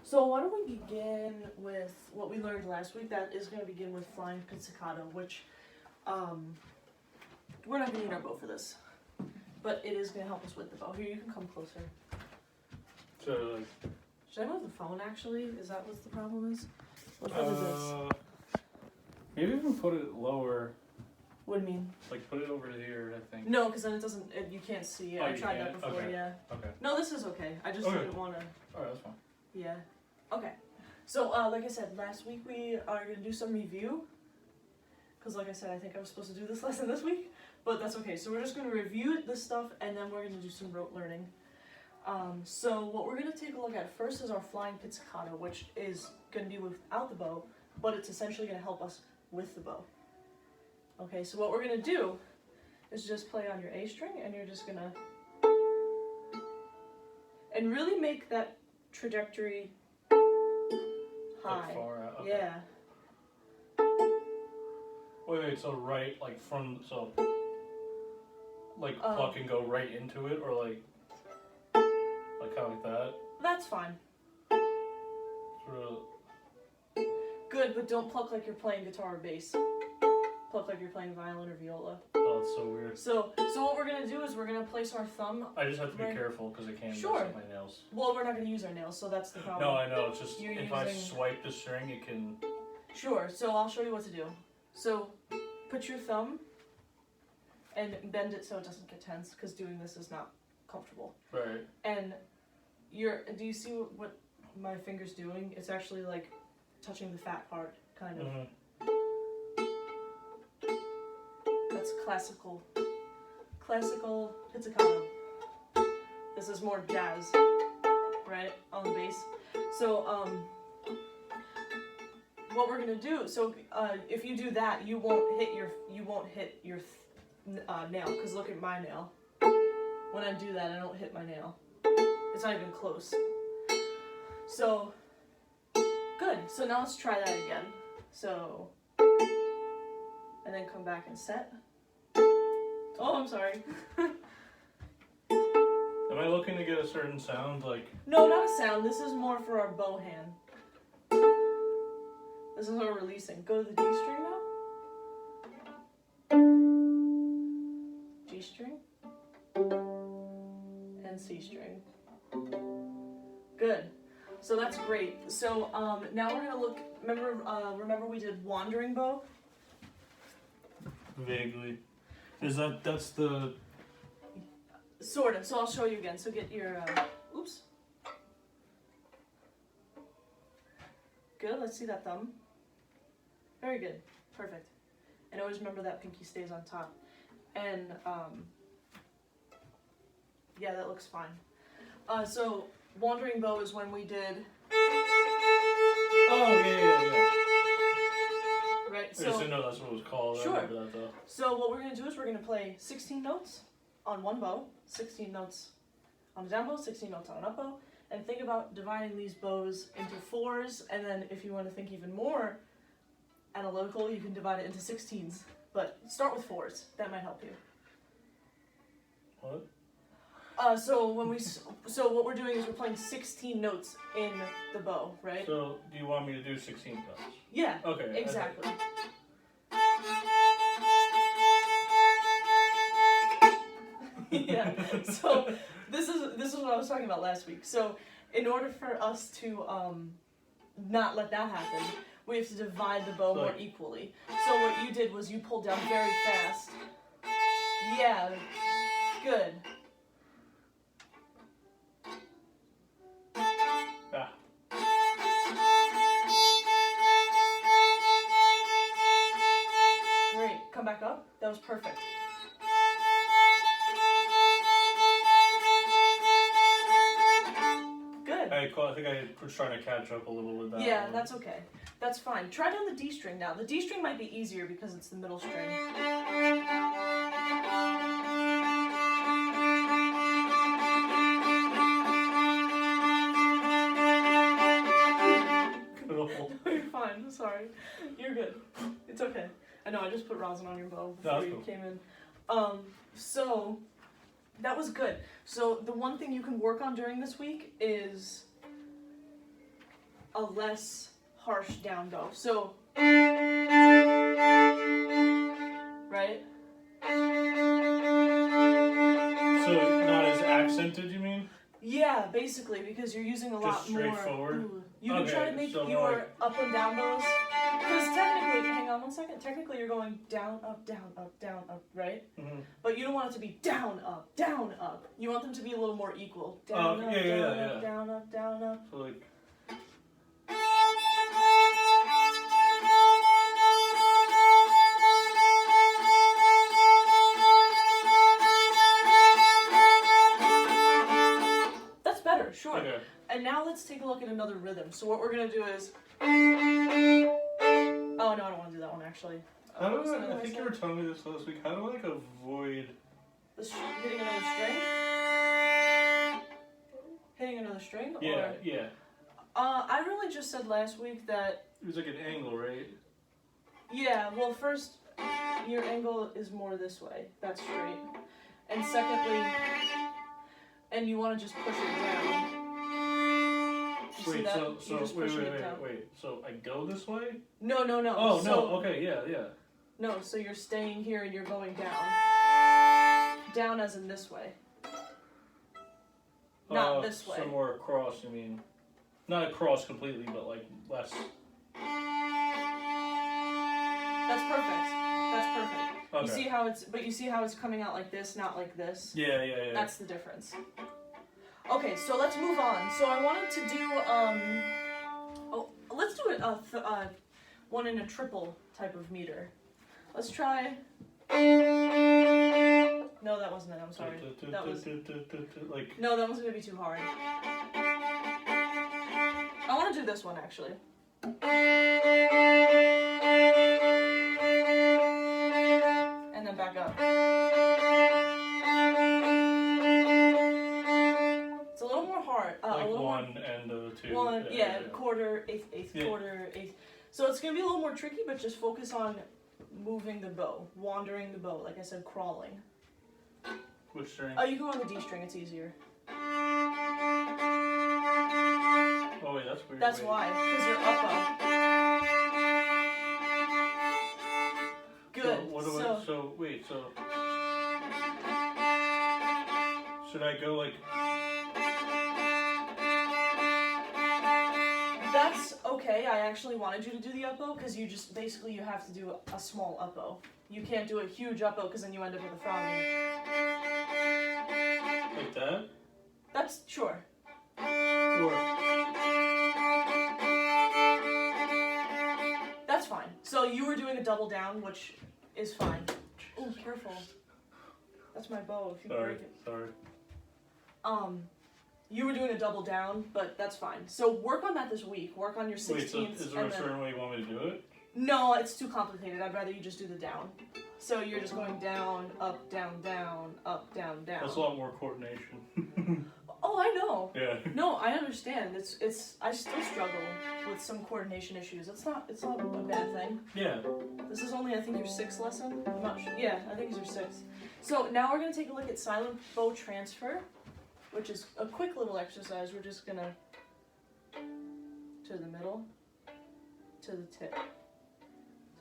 So why don't we begin with what we learned last week? That is going to begin with flying pizzicato, which we're not going to need our bow for this, but it is going to help us with the bow. Here, you can come closer. So like. Should I move the phone? Actually, is that what the problem is? What is this? Maybe we can put it lower. What do you mean? Like put it over here, I think. No, because then it doesn't. You can't see it. Oh, I tried that before. Okay. Yeah. Okay. No, this is okay. I just didn't want to. Alright, that's fine. Yeah. Okay. So, like I said, last week we are going to do some review. Because, like I said, I think I was supposed to do this lesson this week. But that's okay. So, we're just going to review this stuff and then we're going to do some rote learning. So, what we're going to take a look at first is our flying pizzicato, which is going to be without the bow, but it's essentially going to help us with the bow. Okay, so what we're going to do is just play on your A string and you're just going to. And really make that trajectory high. Like far out. Okay. Yeah. Wait, so right, like from, so, like pluck and go right into it, or like kind of like that? That's fine. Sort of. Good, but don't pluck like you're playing guitar or bass. Pluck like you're playing violin or viola. Oh, it's so weird. So what we're gonna do is we're gonna place our thumb. I just have to be careful because I can't mess up my nails. Well, we're not gonna use our nails, so that's the problem. No, I know. It's just if I swipe the string, it can. Sure. So I'll show you what to do. So put your thumb and bend it so it doesn't get tense, because doing this is not comfortable. Right. And do you see what my finger's doing? It's actually like touching the fat part, kind of. Mm-hmm. That's classical pizzicato. This is more jazz, right, on the bass. So what we're gonna do? So if you do that, you won't hit your nail. Cause look at my nail. When I do that, I don't hit my nail. It's not even close. So good. So now let's try that again. So and then come back and set. Oh, I'm sorry. Am I looking to get a certain sound, like? No, not a sound. This is more for our bow hand. This is our releasing. Go to the D string now. G string. And C string. Good. So that's great. So now we're gonna look. Remember we did wandering bow. Vaguely. That's the. Sort of. So I'll show you again. So get your. Oops. Good. Let's see that thumb. Very good. Perfect. And always remember that pinky stays on top. And yeah, that looks fine. So wandering bow is when we did. Oh yeah. Right. So I just didn't know that's what it was called. Sure. I remember that though. So what we're gonna do is we're gonna play 16 notes on one bow, 16 notes on a down bow, 16 notes on an up bow, and think about dividing these bows into fours. And then if you want to think even more analytical, you can divide it into 16s. But start with fours. That might help you. What? So what we're doing is we're playing 16 notes in the bow, right? So do you want me to do 16 notes? Yeah. Okay. Exactly. Yeah. So this is what I was talking about last week. So in order for us to not let that happen, we have to divide the bow more equally. So what you did was you pulled down very fast. Yeah. Good. Great. Come back up. That was perfect. Good. I think I was trying to catch up a little with that. Yeah, one. that's okay. That's fine. Try down the D string now. The D string might be easier because it's the middle string. You're fine. Sorry. You're good. It's okay. I know, I just put rosin on your bow before you came in. So that was good. So the one thing you can work on during this week is a less harsh down bow. So, right? So not as accented, you mean? Yeah, basically, because you're using a lot Just straightforward? more. You can try to Okay, make so more your like- up and down bows. Because technically, hang on one second. Technically, you're going down, up, right? Mm-hmm. But you don't want it to be down, up, down, up. You want them to be a little more equal. Down, up, yeah, down, yeah, up, yeah. down, up, down, up. So like. That's better, sure. Okay. And now let's take a look at another rhythm. So what we're gonna do is. Oh no, I don't want to do that one actually. How do What's the I other think you one? were telling me this last week. How do I like avoid? Hitting another string. Hitting another string. Yeah, Or, yeah. I really just said last week that. It was like an angle, right? Yeah. Well, first, your angle is more this way. That's straight. And secondly, and you want to just push it down. You see Wait, that? so You're just pushing it down. wait. So I go this way? No. Oh So, no. Okay. Yeah. No, so you're staying here and you're going down. Down as in this way. Not this way. So more across. You mean? Not across completely, but like less. That's perfect. Okay. You see how it's coming out like this, not like this. Yeah. That's the difference. Okay, so let's move on. So I wanted to do let's do one in a triple type of meter. Let's try. No, that wasn't it. I'm sorry. That was like. No, that was gonna be too hard. I want to do this one actually. And then back up. It's a little more hard. Like a little one more, and two. One, quarter, eighth, Yeah. quarter, eighth. So it's gonna be a little more tricky, but just focus on moving the bow, wandering the bow. Like I said, crawling. Which string? Oh, you can go on the D string. It's easier. Oh wait, that's weird. That's wait. why, because you're up. Good. So what do I? So wait. So should I go like? That's okay. I actually wanted you to do the up bow because you have to do a small up bow. You can't do a huge up bow because then you end up with a frog. Like that? That's sure. Or That's fine. So you were doing a double down, which is fine. Oh, careful. That's my bow. If you break it. Sorry. You were doing a double down, but that's fine. So work on that this week. Work on your 16th. Wait, so is there a certain way you want me to do it? No, it's too complicated. I'd rather you just do the down. So you're just going down, up, down, down, up, down, down. That's a lot more coordination. Oh, I know. Yeah. No, I understand. It's. I still struggle with some coordination issues. It's not a bad thing. Yeah. This is only, I think, your 6th lesson. I'm not sure. Yeah, I think it's your 6th. So now we're gonna take a look at silent bow transfer, which is a quick little exercise. We're just gonna to the middle, to the tip,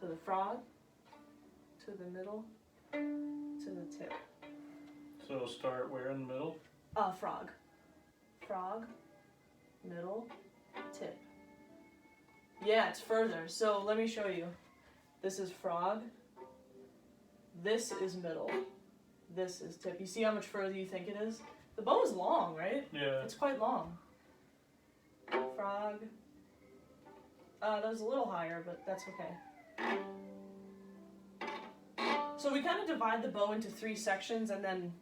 to the frog, to the middle, to the tip. So start where in the middle? Frog. Frog, middle, tip. Yeah, it's further. So let me show you. This is frog. This is middle. This is tip. You see how much further you think it is? The bow is long, right? Yeah. It's quite long. Frog. That was a little higher, but that's okay. So we kind of divide the bow into 3 sections, and then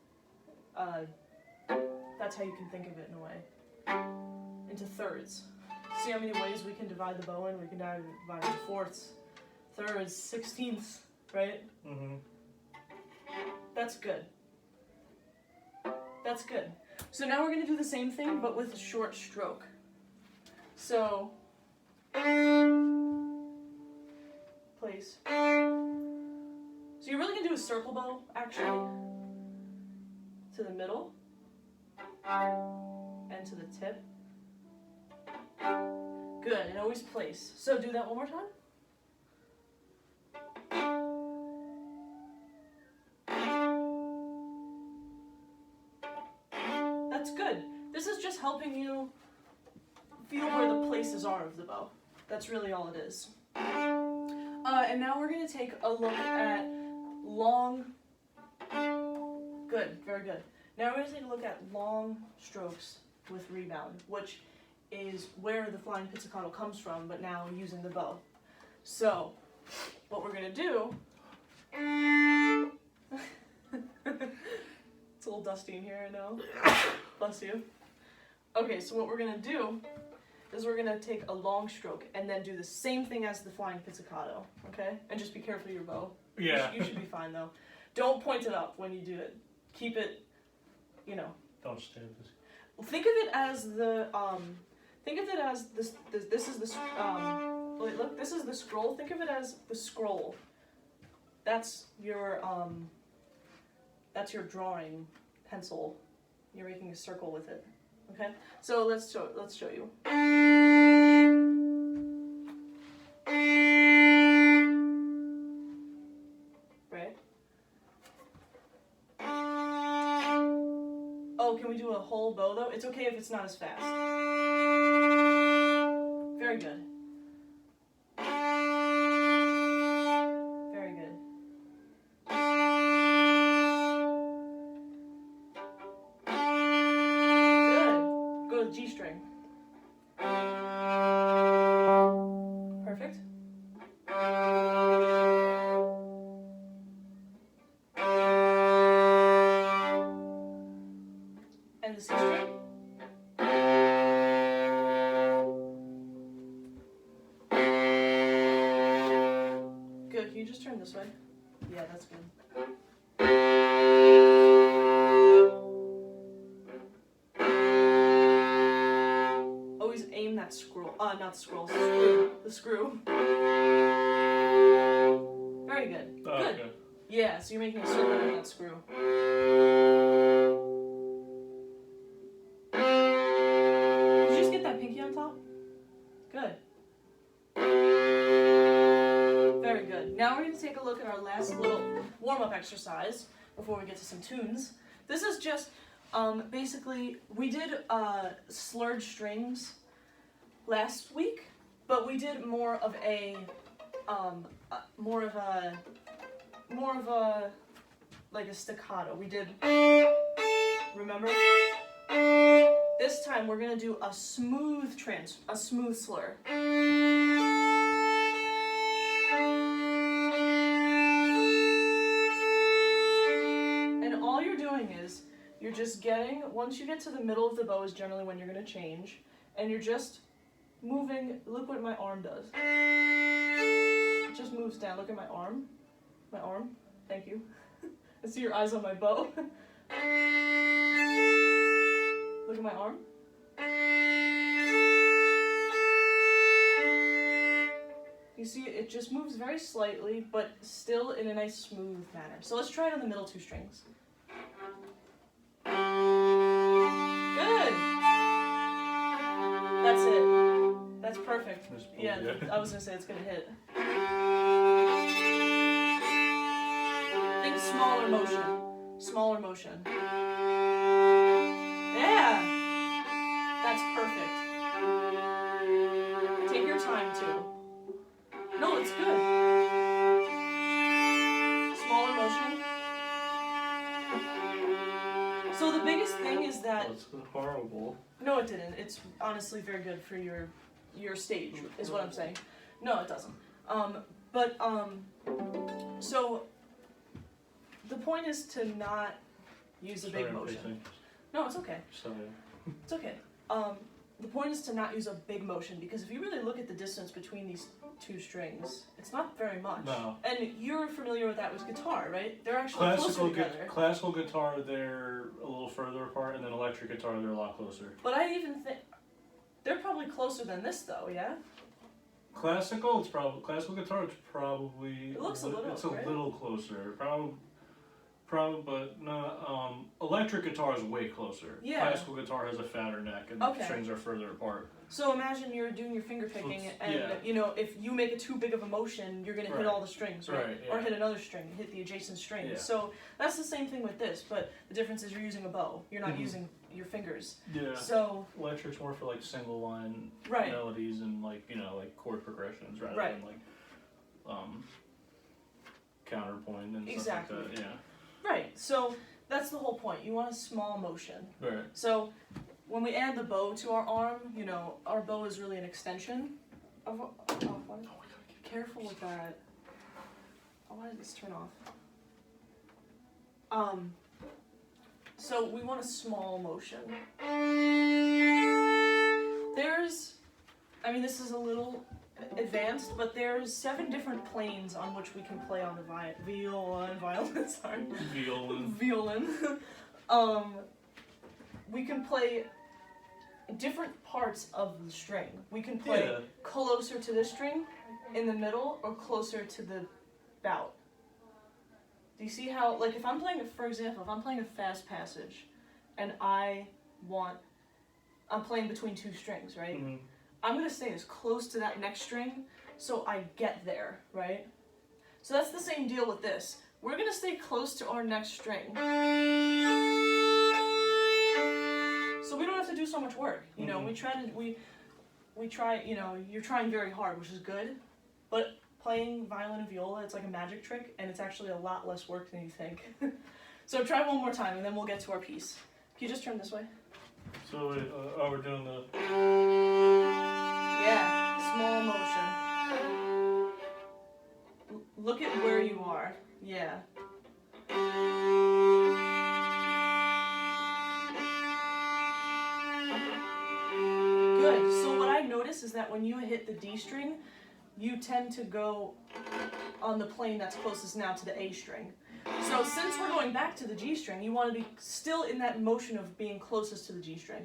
that's how you can think of it in a way. Into thirds. See how many ways we can divide the bow in? We can divide it into fourths, thirds, 16ths, right? Mm-hmm. That's good. That's good. So now we're going to do the same thing, but with a short stroke. So, place. So you're really going to do a circle bow, actually. To the middle. And to the tip. Good, and always place. So do that one more time. That's good. This is just helping you feel where the places are of the bow. That's really all it is. And now we're going to take a look at long... Good, very good. Now we're going to take a look at long strokes with rebound, which is where the flying pizzicato comes from, but now using the bow. So, what we're going to do... It's a little dusty in here, I know. Bless you. Okay, so what we're going to do is we're going to take a long stroke and then do the same thing as the flying pizzicato, okay? And just be careful of your bow. Yeah. You should be fine, though. Don't point it up when you do it. Keep it, you know. Don't stab this. Think of it as the, think of it as this is the, wait, look, this is the scroll. Think of it as the scroll. That's your drawing pencil. You're making a circle with it. Okay? So let's show you. Right? Oh, can we do a whole bow though? It's okay if it's not as fast. Very good. Very good. Good. G string. Perfect. And the C string. Good. Can you just turn this way? Yeah, that's good. Always aim that scroll. Not the scroll. The screw. Very good. Oh, Good. okay. Yeah, so you're making a circle with that screw. Did you just get that pinky on top? Good. Very good. Now we're going to take a look at our last little warm-up exercise before we get to some tunes. This is just, basically, we did slurred strings last week, but we did more of a like a staccato. We did, remember? This time we're gonna do a smooth slur. And all you're doing is, you're just getting, once you get to the middle of the bow is generally when you're gonna change, and you're just moving, look what my arm does. It just moves down, look at my arm. My arm, thank you. I see your eyes on my bow. Look at my arm. You see, it just moves very slightly, but still in a nice smooth manner. So let's try it on the middle two strings. Good. That's it. That's perfect. Yeah, I was gonna say it's gonna hit. Think smaller motion. Smaller motion. Yeah! That's perfect. Take your time too. No, it's good. Smaller motion. So the biggest thing is that... That's horrible. No, it didn't. It's honestly very good for your stage, is what I'm saying. No, it doesn't. So the point is to not use a big motion. No, it's okay. Sorry. It's okay. The point is to not use a big motion, because if you really look at the distance between these two strings, it's not very much. No. And you're familiar with that with guitar, right? They're actually closer together. Classical guitar, they're a little further apart, and then electric guitar, they're a lot closer. But I even think they're probably closer than this, though. Yeah. Classical guitar, it's probably. It looks a little. It's a right? little closer. Probably, but no. Electric guitar is way closer. Yeah. Classical guitar has a fatter neck, and Okay. the strings are further apart. So imagine you're doing your finger picking, and yeah. you know, if you make it too big of a motion, you're gonna hit Right. all the strings, right? Right, Or yeah. hit another string, hit the adjacent string. Yeah. So that's the same thing with this, but the difference is you're using a bow. You're not Mhm. using your fingers. Yeah. So Electric's more for like single line right. melodies and like like chord progressions rather Right. than like counterpoint and Exactly. stuff like that. Right. So that's the whole point. You want a small motion. Yeah. Right. So when we add the bow to our arm, you know, our bow is really an extension of. Careful with that. Oh, why did this turn off? So we want a small motion. This is a little advanced, but there's 7 different planes on which we can play on the violin. Sorry. Violin. We can play different parts of the string. We can play closer to the string, in the middle, or closer to the bout. Do you see how, like, if I'm playing, for example, if I'm playing a fast passage, and I'm playing between 2 strings, right? Mm-hmm. I'm gonna stay as close to that next string, so I get there, right? So that's the same deal with this. We're gonna stay close to our next string. So we don't have to do so much work, you know. We try, you know, you're trying very hard, which is good, but playing violin and viola, it's like a magic trick, and it's actually a lot less work than you think. So try one more time, and then we'll get to our piece. Can you just turn this way? So we're doing the... Yeah, small motion. Look at where you are. Yeah. Good. So what I notice is that when you hit the D string, you tend to go on the plane that's closest now to the A string. So since we're going back to the G string, you want to be still in that motion of being closest to the G string.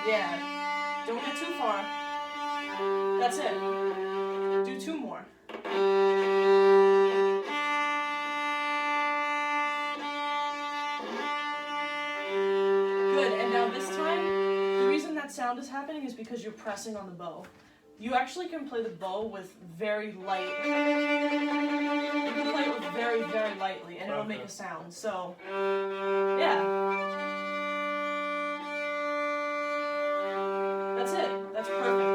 Yeah. Don't get too far. That's it. Do 2 more. Good. And now this time, the reason that sound is happening is because you're pressing on the bow. You actually can play the bow with very light. You can play it with very, very lightly, and it'll make a sound. So, yeah. That's it. That's perfect.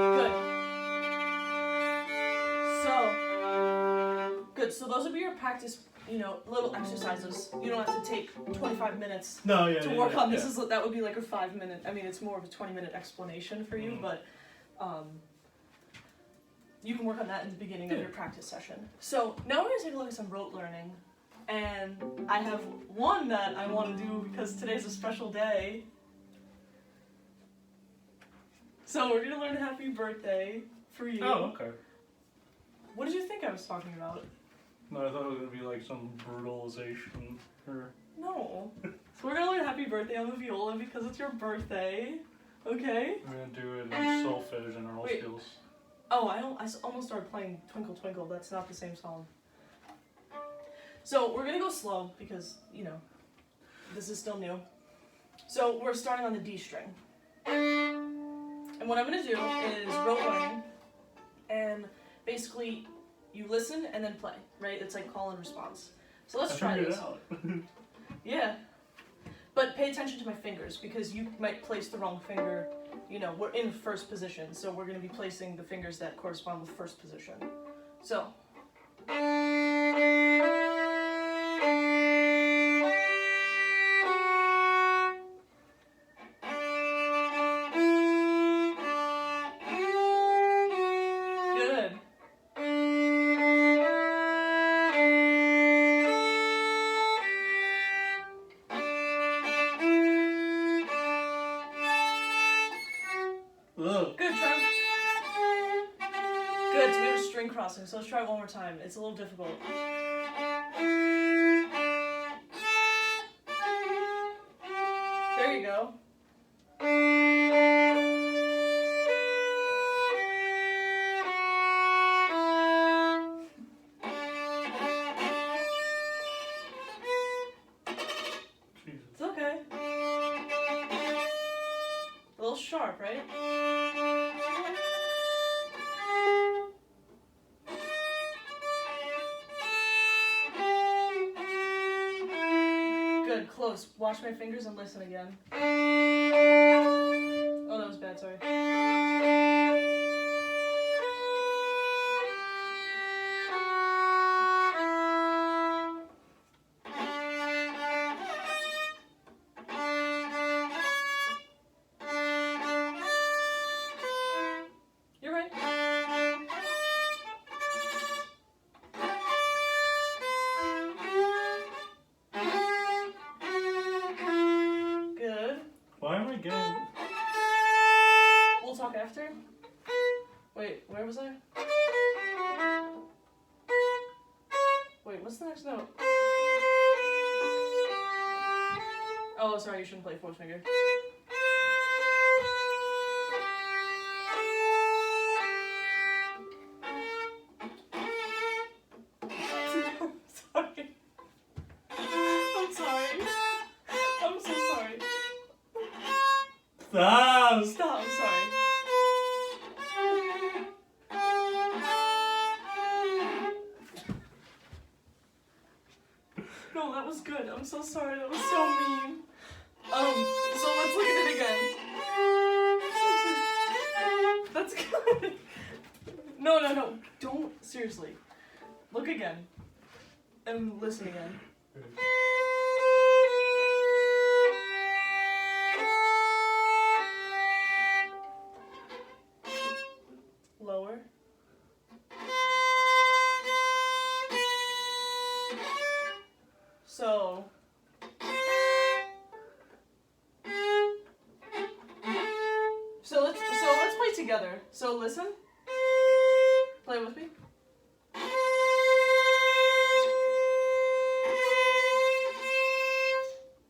Good. So those would be your practice, you know, little exercises. You don't have to take 25 minutes to work on this. That would be like a 5-minute. I mean, it's more of a 20-minute explanation for you, but you can work on that in the beginning of your practice session. So now we're going to take a look at some rote learning. And I have one that I want to do because today's a special day. So we're going to learn Happy Birthday for you. Oh, okay. What did you think I was talking about? No, I thought it was going to be like some brutalization or... No. So we're going to learn Happy Birthday on the viola because it's your birthday. Okay? We're going to do it in solfege and our skills. Oh, I almost started playing Twinkle Twinkle. That's not the same song. So we're going to go slow because, you know, this is still new. So we're starting on the D string. And what I'm going to do is rote learning. And basically, you listen and then play, right? It's like call and response. So let's try this. Out. Yeah. But pay attention to my fingers because you might place the wrong finger. You know, we're in first position, so we're going to be placing the fingers that correspond with first position. So. Good. Good, try. Good, so we have a string crossing, so let's try it one more time. It's a little difficult. There you go. sharp, right? Good, close. Watch my fingers and listen again. Oh, that was bad, sorry. You're right. Good. Why am I getting? We'll talk after. Wait, where was I? Wait, what's the next note? Oh, sorry, you shouldn't play fourth finger. Sorry. I'm sorry. I'm so sorry. Stop! Stop, I'm sorry. No, that was good. I'm so sorry. That was so mean. So let's look at it again. That's good. No. Don't, seriously. Look again. And listen again. Lower. So let's play together. So listen. Play with me.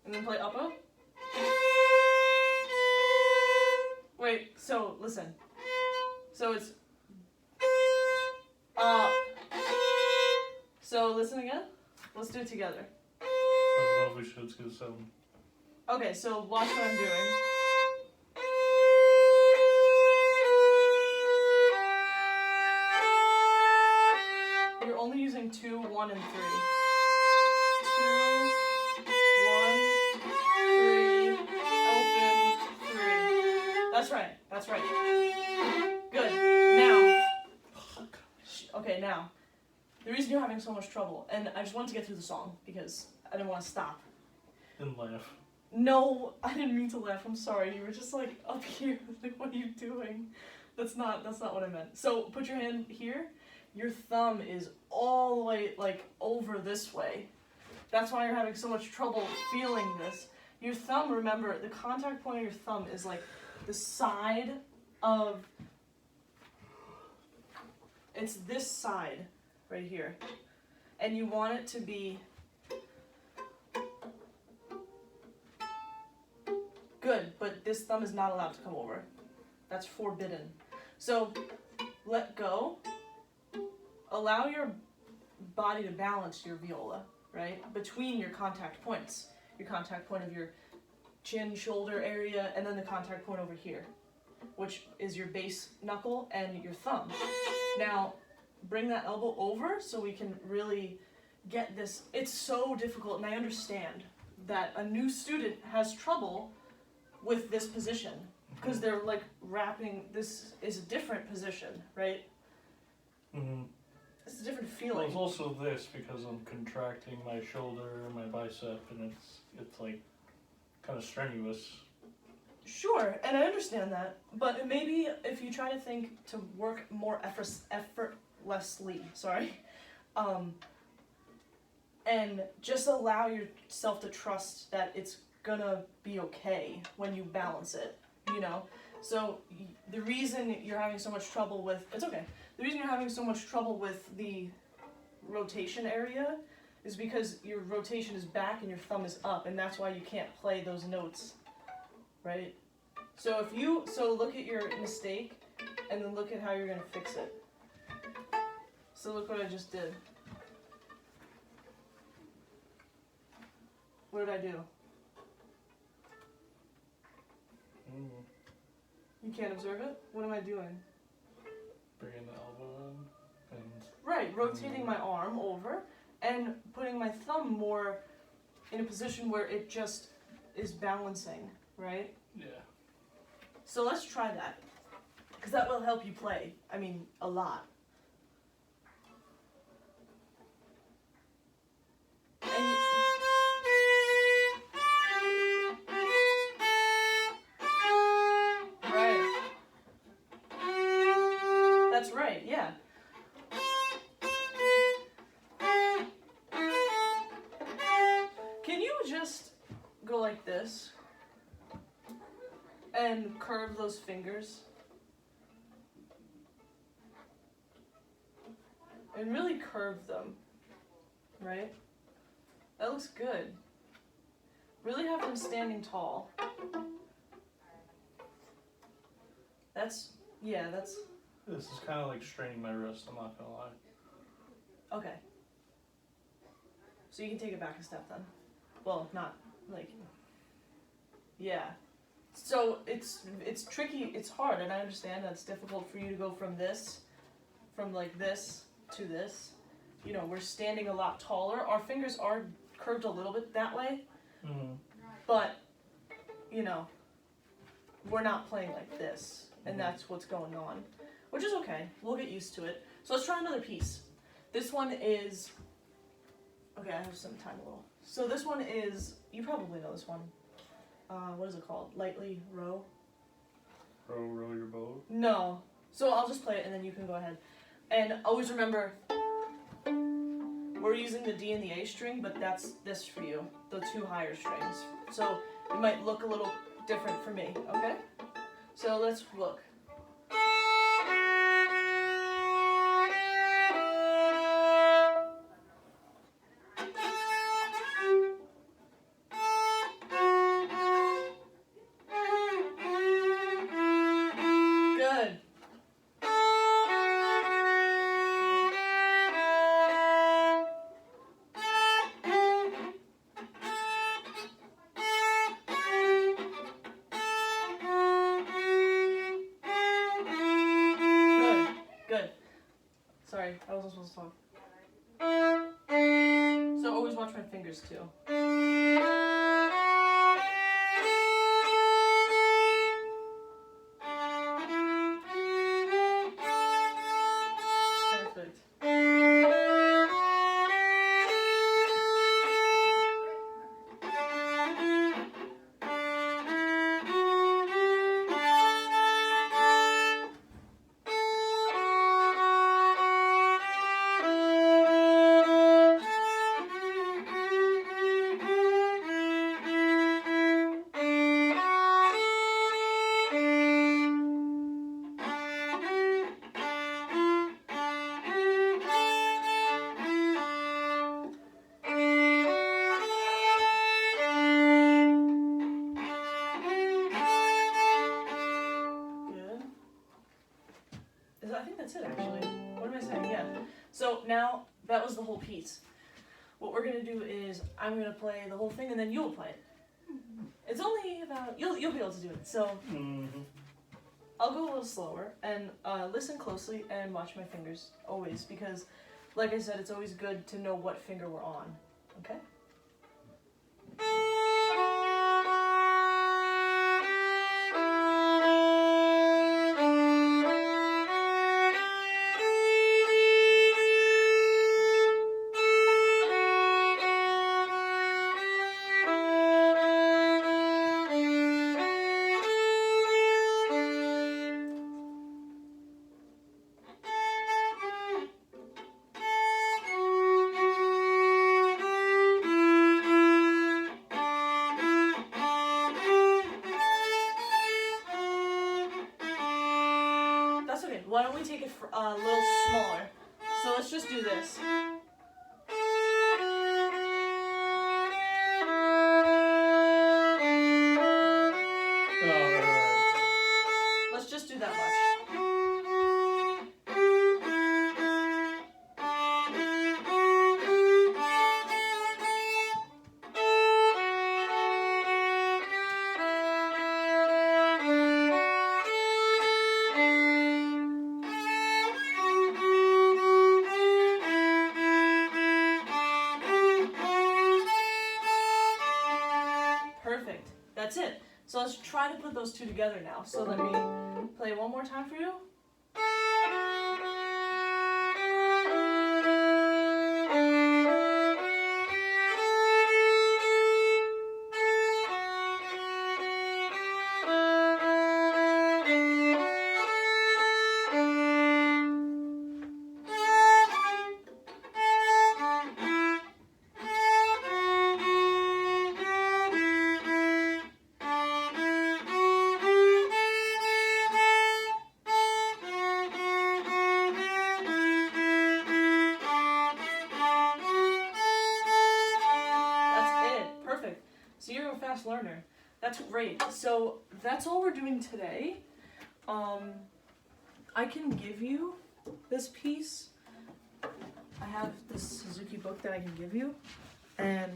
And then play upper. Wait, so listen. So it's up. So listen again. Let's do it together. I don't know if we should, it's gonna sound. Okay, so watch what I'm doing. You're only using 2, 1, and 3. 2, 1, 3, open, 3. That's right. Good. Now. Okay, now. The reason you're having so much trouble, and I just wanted to get through the song because I didn't want to stop. And laugh. No, I didn't mean to laugh. I'm sorry. You were just like up here. Like, what are you doing? That's not what I meant. So put your hand here. Your thumb is all the way like over this way. That's why you're having so much trouble feeling this. Your thumb, remember, the contact point of your thumb is like the side of. It's this side right here, and you want it to be. Good, but this thumb is not allowed to come over. That's forbidden. So, let go. Allow your body to balance your viola, right? Between your contact points. Your contact point of your chin, shoulder area, and then the contact point over here, which is your base knuckle and your thumb. Now, bring that elbow over so we can really get this. It's so difficult, and I understand that a new student has trouble with this position because they're like wrapping. This is a different position, right? Mm-hmm. It's a different Well, feeling. it's also this because I'm contracting my shoulder and my bicep, and it's like kind of strenuous. Sure, and I understand that, but maybe if you try to think to work more effortlessly, and just allow yourself to trust that it's gonna be okay when you balance it, you know? So the reason you're having so much trouble with, it's okay, the reason you're having so much trouble with the rotation area is because your rotation is back and your thumb is up, and that's why you can't play those notes, right? So look at your mistake, and then look at how you're gonna fix it. So look what I just did. What did I do? You can't observe it? What am I doing? Bringing the elbow in and Right, rotating my arm over and putting my thumb more in a position where it just is balancing, right? yeah. So let's try that, because that will help you play. I mean, a lot. And right. That's right, yeah. Can you just go like this and curve those fingers? And really curve them, right? That looks good. Really have them standing tall. That's, yeah, that's, This is kind of like straining my wrist, I'm not gonna lie. okay. So you can take it back a step then. Well, not like, yeah. So it's tricky, it's hard, and I understand that it's difficult for you to go from this, from like this to this. You know, we're standing a lot taller. Our fingers are curved a little bit that way, but, you know, we're not playing like this, and that's what's going on, which is okay. We'll get used to it. So let's try another piece. This one is, okay, I have some time a little. So this one is, you probably know this one. What is it called? Lightly row? Row your boat. No. So I'll just play it and then you can go ahead. And always remember, we're using the D and the A string, but that's this for you, the two higher strings. So it might look a little different for me, okay? So let's look. Good. Good. Sorry, I wasn't supposed to talk. So always watch my fingers too. Perfect. I think that's it actually. What am I saying? Yeah. So now that was the whole piece. What we're gonna do is I'm gonna play the whole thing and then you'll play it. It's only about you'll be able to do it. So I'll go a little slower and listen closely and watch my fingers always, because like I said, it's always good to know what finger we're on. Okay? Why don't we take it a little smaller? So let's just do this. Let's just do that much. That's it. So let's try to put those two together now. So let me play one more time for you. So you're a fast learner. That's great. So that's all we're doing today. I can give you this piece. I have this Suzuki book that I can give you, and